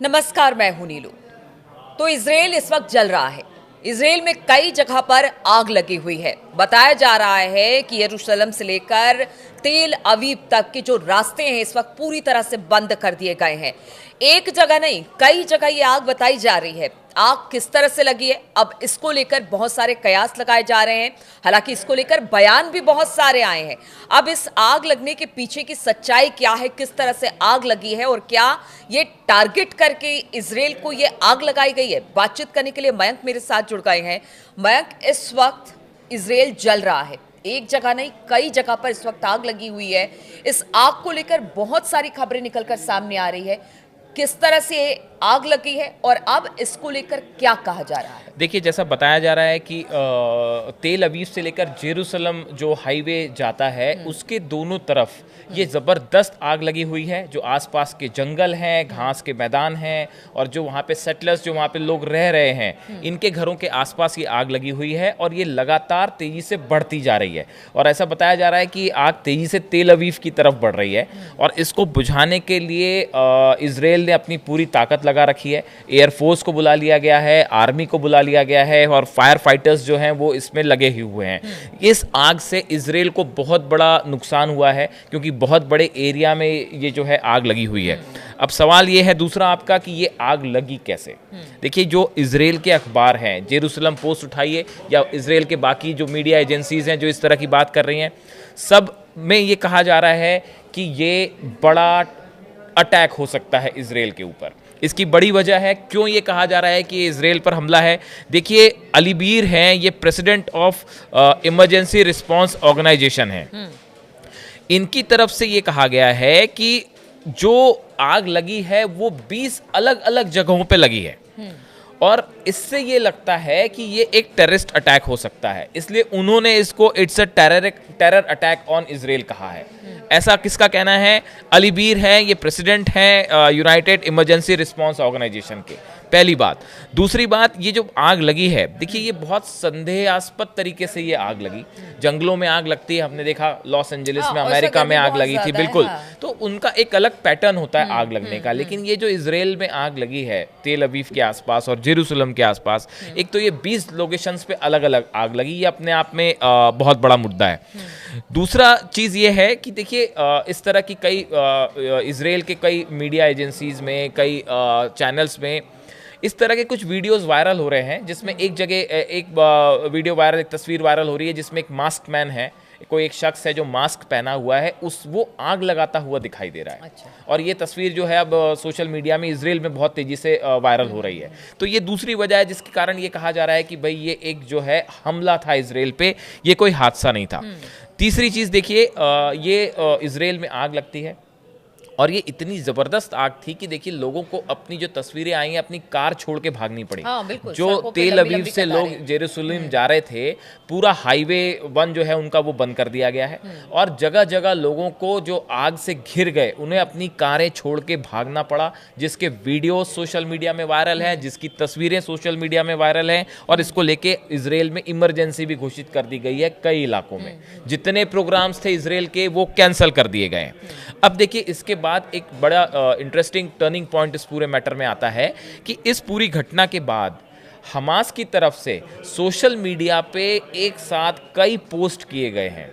नमस्कार, मैं हूं नीलू। तो इजराइल इस वक्त जल रहा है। इजराइल में कई जगह पर आग लगी हुई है। बताया जा रहा है कि यरूशलेम से लेकर तेल अवीव तक के जो रास्ते हैं इस वक्त पूरी तरह से बंद कर दिए गए हैं। एक जगह नहीं, कई जगह ये आग बताई जा रही है। आग किस तरह से लगी है, अब इसको लेकर बहुत सारे कयास लगाए जा रहे हैं। हालांकि इसको लेकर बयान भी बहुत सारे आए हैं। अब इस आग लगने के पीछे की सच्चाई क्या है, किस तरह से आग लगी है और क्या ये टारगेट करके इजराइल को ये आग लगाई गई है, बातचीत करने के लिए मयंक मेरे साथ जुड़ गए हैं। मयंक, इस वक्त इजराइल जल रहा है, एक जगह नहीं कई जगह पर इस वक्त आग लगी हुई है। इस आग को लेकर बहुत सारी खबरें निकलकर सामने आ रही है। किस तरह से आग लगी है और अब इसको लेकर क्या कहा जा रहा है? देखिए, जैसा बताया जा रहा है कि तेल अवीव से लेकर जेरूसलम जो हाईवे जाता है उसके दोनों तरफ ये ज़बरदस्त आग लगी हुई है। जो आसपास के जंगल हैं, घास के मैदान हैं और जो वहाँ पे सेटलर्स जो वहाँ पे लोग रह रहे हैं, इनके घरों के आसपास ये आग लगी हुई है और ये लगातार तेज़ी से बढ़ती जा रही है। और ऐसा बताया जा रहा है कि आग तेज़ी से तेल अवीव की तरफ बढ़ रही है और इसको बुझाने के लिए इजराइल ने अपनी पूरी ताकत लगा रखी है। एयरफोर्स को बुला लिया गया है, आर्मी को बुला लिया गया है और फायर फाइटर्स जो हैं वो इसमें लगे ही हुए हैं। इस आग से इजराइल को बहुत बड़ा नुकसान हुआ है क्योंकि बहुत बड़े एरिया में ये जो है आग लगी हुई है। अब सवाल ये है दूसरा आपका कि ये आग लगी कैसे। देखिए, जो इजराइल के अखबार हैं, जेरूसलम पोस्ट उठाइए या इजराइल के बाकी जो मीडिया एजेंसीज हैं जो इस तरह की बात कर रही हैं, सब में ये कहा जा रहा है कि ये बड़ा अटैक हो सकता है इजराइल के ऊपर। इसकी बड़ी वजह है, क्यों ये कहा जा रहा है कि इजराइल पर हमला है। देखिए, अलीबीर हैं, ये president of emergency response organisation है। इनकी तरफ से ये कहा गया है कि जो आग लगी है वो 20 अलग अलग जगहों पे लगी है और इससे ये लगता है कि ये एक टेररिस्ट अटैक हो सकता है, इसलिए उन्होंने इसको it's a terror attack on Israel कहा है। ऐसा किसका कहना है? अलीबीर है, ये प्रेसिडेंट हैं यूनाइटेड इमरजेंसी रिस्पांस ऑर्गेनाइजेशन के। पहली बात। दूसरी बात, ये जो आग लगी है, देखिए ये बहुत संदेहास्पद तरीके से ये आग लगी। जंगलों में आग लगती है, हमने देखा लॉस एंजलिस में अमेरिका में आग लगी थी, बिल्कुल। तो उनका एक अलग पैटर्न होता है आग लगने का। लेकिन ये जो इजराइल में आग लगी है तेल अवीव के आसपास और जेरूसलम के आसपास, एक तो ये 20 लोकेशंस पे अलग अलग आग लगी, ये अपने आप में बहुत बड़ा मुद्दा है। दूसरा चीज़ ये है कि देखिए इस तरह की कई इजराइल के कई मीडिया एजेंसीज में, कई चैनल्स में इस तरह के कुछ वीडियोस वायरल हो रहे हैं, जिसमें एक जगह एक वीडियो वायरल, एक तस्वीर वायरल हो रही है जिसमें एक मास्क मैन है, कोई एक शख्स है जो मास्क पहना हुआ है, वो आग लगाता हुआ दिखाई दे रहा है। अच्छा। और ये तस्वीर जो है अब सोशल मीडिया में इजराइल में बहुत तेजी से वायरल हो रही है। तो ये दूसरी वजह है जिसके कारण ये कहा जा रहा है कि भाई ये एक जो है हमला था इजराइल पे, ये कोई हादसा नहीं था। तीसरी चीज़ देखिए, ये इजराइल में आग लगती है और ये इतनी ज़बरदस्त आग थी कि देखिए लोगों को अपनी जो तस्वीरें आई हैं अपनी कार छोड़ के भागनी पड़ी। जो तेल अवीव से लोग जेरूसलम जा रहे थे, पूरा हाईवे 1 जो है उनका वो बंद कर दिया गया है और जगह जगह लोगों को जो आग से घिर गए उन्हें अपनी कारें छोड़ के भागना पड़ा, जिसके वीडियो सोशल मीडिया में वायरल हैं, जिसकी तस्वीरें सोशल मीडिया में वायरल हैं। और इसको लेके इजराइल में इमरजेंसी भी घोषित कर दी गई है। कई इलाकों में जितने प्रोग्राम्स थे इजराइल के वो कैंसिल कर दिए गए हैं। अब देखिए, इसके बाद एक बड़ा इंटरेस्टिंग टर्निंग पॉइंट इस पूरे मैटर में आता है कि इस पूरी घटना के बाद हमास की तरफ से सोशल मीडिया पे एक साथ कई पोस्ट किए गए हैं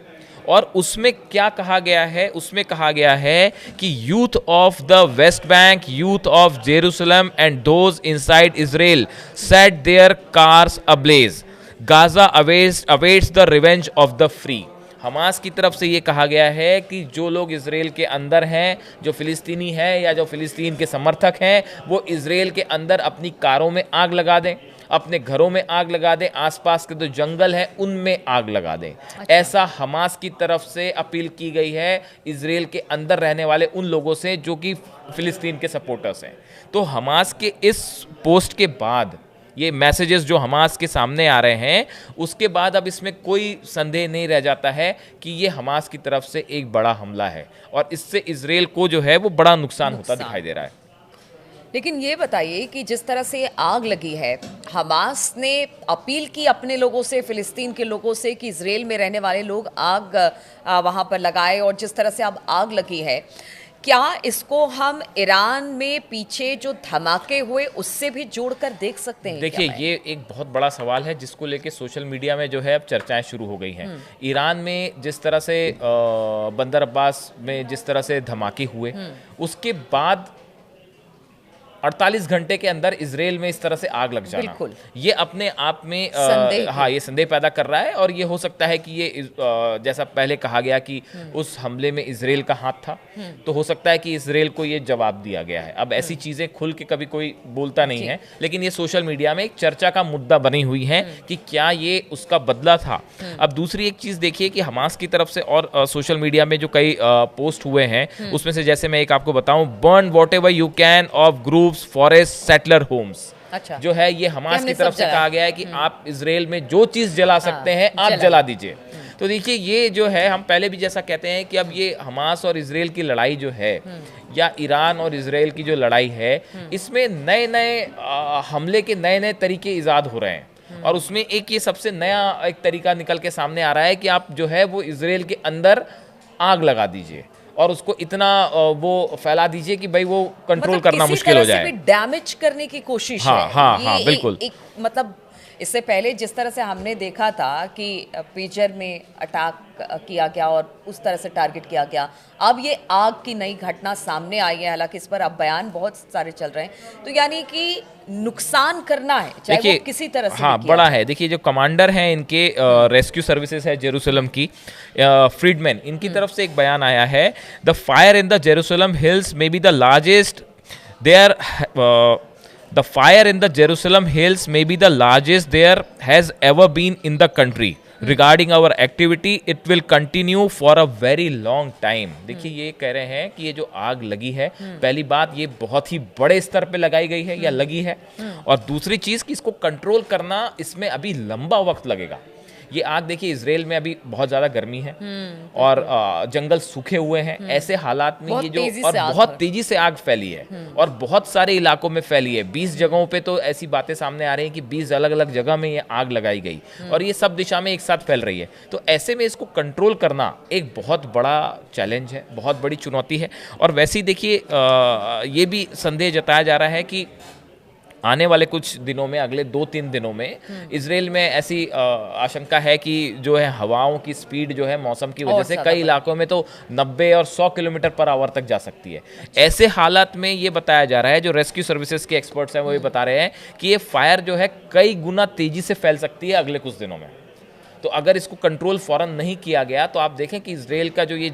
और उसमें क्या कहा गया है? उसमें कहा गया है कि youth of the West Bank, youth of Jerusalem and those inside Israel set their cars ablaze, Gaza awaits the revenge of the free. Hamas की तरफ से ये कहा गया है कि जो लोग इजराइल के अंदर हैं, जो फिलिस्तीनी हैं या जो फिलिस्तीन के समर्थक हैं, वो इजराइल के अंदर अपनी कारों में आग लगा दें, अपने घरों में आग लगा दें, आसपास के जो जंगल हैं उनमें आग लगा दें। अच्छा। ऐसा हमास की तरफ से अपील की गई है इजराइल के अंदर रहने वाले उन लोगों से जो कि फिलिस्तीन के सपोर्टर्स हैं। तो हमास के इस पोस्ट के बाद, ये मैसेजेस जो हमास के सामने आ रहे हैं, उसके बाद अब इसमें कोई संदेह नहीं रह जाता है कि ये हमास की तरफ से एक बड़ा हमला है और इससे इजराइल को जो है वो बड़ा नुकसान होता दिखाई दे रहा है। लेकिन ये बताइए कि जिस तरह से आग लगी है, हमास ने अपील की अपने लोगों से, फिलिस्तीन के लोगों से कि इजराइल में रहने वाले लोग आग वहाँ पर लगाए और जिस तरह से अब आग लगी है, क्या इसको हम ईरान में पीछे जो धमाके हुए उससे भी जोड़कर देख सकते हैं? देखिए, ये एक बहुत बड़ा सवाल है जिसको लेके सोशल मीडिया में जो है अब चर्चाएं शुरू हो गई हैं। ईरान में जिस तरह से बंदर अब्बास में जिस तरह से धमाके हुए, उसके बाद 48 घंटे के अंदर इजराइल में इस तरह से आग लग जाना, बिल्कुल। ये अपने आप में संदेह ये संदेह पैदा कर रहा है। और ये हो सकता है कि ये जैसा पहले कहा गया कि उस हमले में इजराइल का हाथ था, तो हो सकता है कि इजराइल को ये जवाब दिया गया है। अब ऐसी चीजें खुल के कभी कोई बोलता नहीं है, लेकिन ये सोशल मीडिया में एक चर्चा का मुद्दा बनी हुई है कि क्या ये उसका बदला था। अब दूसरी एक चीज देखिए कि हमास की तरफ से और सोशल मीडिया में जो कई पोस्ट हुए हैं, उसमें से जैसे मैं एक आपको बताऊं, burn whatever you can of groups forest settler homes. अच्छा। जो है ये हमास की तरफ से जला। कहा गया है कि आप इजराइल में जो चीज जला सकते हैं आप जला दीजिए। तो देखिए, ये जो है हम पहले भी जैसा कहते हैं कि अब ये हमास और इजराइल की लड़ाई जो है, या ईरान और इजराइल की जो लड़ाई है, इसमें नए नए हमले के नए नए तरीके इजाद हो रहे हैं। और उसमें एक ये सबसे नया एक तरीका निकल के सामने आ रहा है कि आप जो है वो इजराइल के अंदर आग लगा दीजिए और उसको इतना वो फैला दीजिए कि भाई वो कंट्रोल मतलब करना मुश्किल हो जाए। डैमेज करने की कोशिश हाँ, है। हाँ, ये हाँ, बिल्कुल। एक मतलब इससे पहले जिस तरह से हमने देखा था कि पेजर में अटैक किया गया और उस तरह से टारगेट किया गया, अब ये आग की नई घटना सामने आई है। हालांकि इस पर अब बयान बहुत सारे चल रहे हैं, तो यानी कि नुकसान करना है चाहे वो किसी तरह से। हाँ, बड़ा है। देखिए, जो कमांडर हैं इनके रेस्क्यू सर्विसेज है जेरूसलम की, फ्रीडमैन, इनकी तरफ से एक बयान आया है। The fire in the Jerusalem hills may be the largest there The fire in the Jerusalem hills may be the largest there has ever been in the country. Regarding our activity, it will continue for a very long time. देखिए, ये कह रहे हैं कि ये जो आग लगी है, पहली बात ये बहुत ही बड़े स्तर पे लगाई गई है या लगी है, और दूसरी चीज़ कि इसको कंट्रोल करना इसमें अभी लंबा वक्त लगेगा। ये आग देखिए, इजराइल में अभी बहुत ज़्यादा गर्मी है और जंगल सूखे हुए हैं। ऐसे हालात में ये जो और बहुत तेजी से आग फैली है और बहुत सारे इलाकों में फैली है। 20 जगहों पे तो ऐसी बातें सामने आ रही हैं कि 20 अलग अलग जगह में ये आग लगाई गई और ये सब दिशा में एक साथ फैल रही है। तो ऐसे में इसको कंट्रोल करना एक बहुत बड़ा चैलेंज है, बहुत बड़ी चुनौती है। और वैसे ही देखिए, ये भी संदेह जताया जा रहा है कि आने वाले कुछ दिनों में, अगले 2-3 दिनों में इजराइल में ऐसी आशंका है कि जो है हवाओं की स्पीड जो है मौसम की वजह से कई इलाकों में तो 90 और 100 किलोमीटर पर आवर तक जा सकती है। ऐसे हालात में ये बताया जा रहा है, जो रेस्क्यू सर्विसेज के एक्सपर्ट्स हैं वो ये बता रहे हैं कि ये फायर जो है कई गुना तेजी से फैल सकती है अगले कुछ दिनों में। तो अगर इसको कंट्रोल फौरन नहीं किया गया तो आप देखें कि इजराइल का जो ये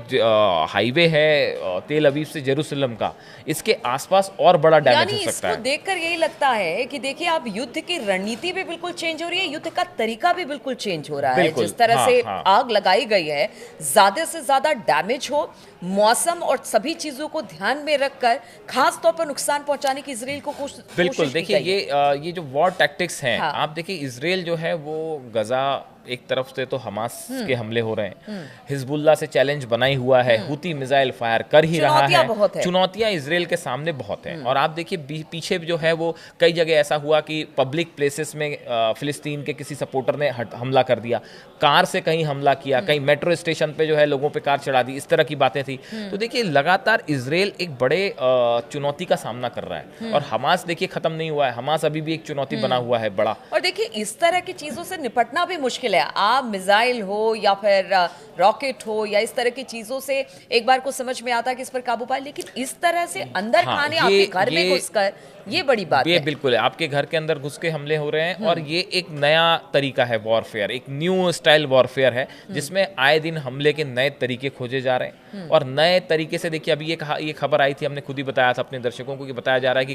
हाईवे है तेल अवीव से जेरूसलम का, इसके आसपास और बड़ा डैमेज हो सकता है। इसको देखकर यही लगता है कि देखिए, आप युद्ध की रणनीति भी बिल्कुल चेंज हो रही है, युद्ध का तरीका भी बिल्कुल चेंज हो रहा है। जिस तरह से आग लगाई गई है, ज्यादा से ज्यादा डैमेज हो, मौसम और सभी चीजों को ध्यान में रखकर खास तौर पर नुकसान पहुंचाने की इजराइल को बिल्कुल। देखिए, ये जो वॉर टैक्टिक्स हैं, आप देखिए इजराइल जो है वो गजा, एक तरफ से तो हमास के हमले हो रहे हैं, हिजबुल्लाह से चैलेंज बनाई हुआ है, हुती मिसाइल फायर कर ही रहा है। चुनौतियां इजराइल के सामने बहुत हैं। और आप देखिए पीछे जो है वो कई जगह ऐसा हुआ कि पब्लिक प्लेसेस में फिलिस्तीन के किसी सपोर्टर ने हमला कर दिया, कार से कहीं हमला किया, कहीं मेट्रो स्टेशन पे जो है लोगों पे कार चढ़ा दी, इस तरह की बातें थी। तो देखिए, लगातार इजराइल एक बड़े चुनौती का सामना कर रहा है और हमास देखिए खत्म नहीं हुआ है, हमास अभी भी एक चुनौती बना हुआ है बड़ा। और देखिए, इस तरह की चीजों से निपटना भी मुश्किल है। आप मिसाइल हो या फिर रॉकेट हो या इस तरह की चीजों से एक बार को समझ में आता है कि इस पर काबू पाए, लेकिन इस तरह से अंदर खाने आपके घर में घुसकर, ये बड़ी बात है। बिल्कुल है, आपके घर के अंदर घुस के हमले हो रहे हैं और ये एक नया तरीका है वॉरफेयर, एक न्यू स्टाइल वॉरफेयर है जिसमें आए दिन हमले के नए तरीके खोजे जा रहे हैं। और नए तरीके से देखिए, अभी ये खबर आई थी, हमने खुद ही बताया था अपने दर्शकों को कि बताया जा रहा है कि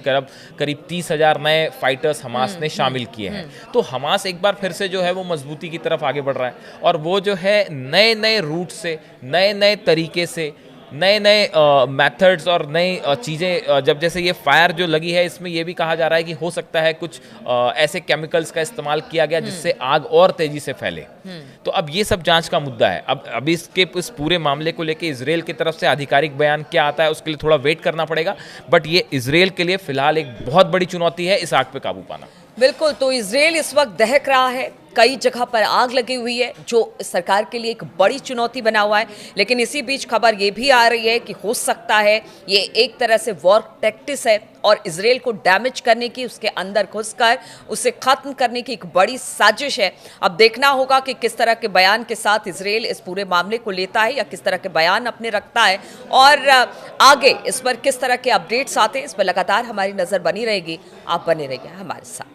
करीब 30,000 नए फाइटर्स हमास ने शामिल किए हैं। तो हमास एक बार फिर से जो है वो मजबूती की तरफ आगे बढ़ रहा है और वो जो है नए नए रूट से, नए नए तरीके से, नए नए मेथड्स और नई चीज़ें, जब जैसे ये फायर जो लगी है इसमें ये भी कहा जा रहा है कि हो सकता है कुछ ऐसे केमिकल्स का इस्तेमाल किया गया जिससे आग और तेजी से फैले। तो अब ये सब जांच का मुद्दा है। अब इसके इस पूरे मामले को लेके इजराइल की तरफ से आधिकारिक बयान क्या आता है उसके लिए थोड़ा वेट करना पड़ेगा, बट ये इजराइल के लिए फिलहाल एक बहुत बड़ी चुनौती है इस आग पे काबू पाना। बिल्कुल, तो इजराइल इस वक्त दहक रहा है, कई जगह पर आग लगी हुई है, जो सरकार के लिए एक बड़ी चुनौती बना हुआ है। लेकिन इसी बीच खबर ये भी आ रही है कि हो सकता है ये एक तरह से वॉर टैक्टिस है और इजराइल को डैमेज करने की, उसके अंदर घुसकर उसे खत्म करने की एक बड़ी साजिश है। अब देखना होगा कि किस तरह के बयान के साथ इजराइल इस पूरे मामले को लेता है या किस तरह के बयान अपने रखता है, और आगे इस पर किस तरह के अपडेट्स आते हैं, इस पर लगातार हमारी नजर बनी रहेगी। आप बने रहिए हमारे साथ।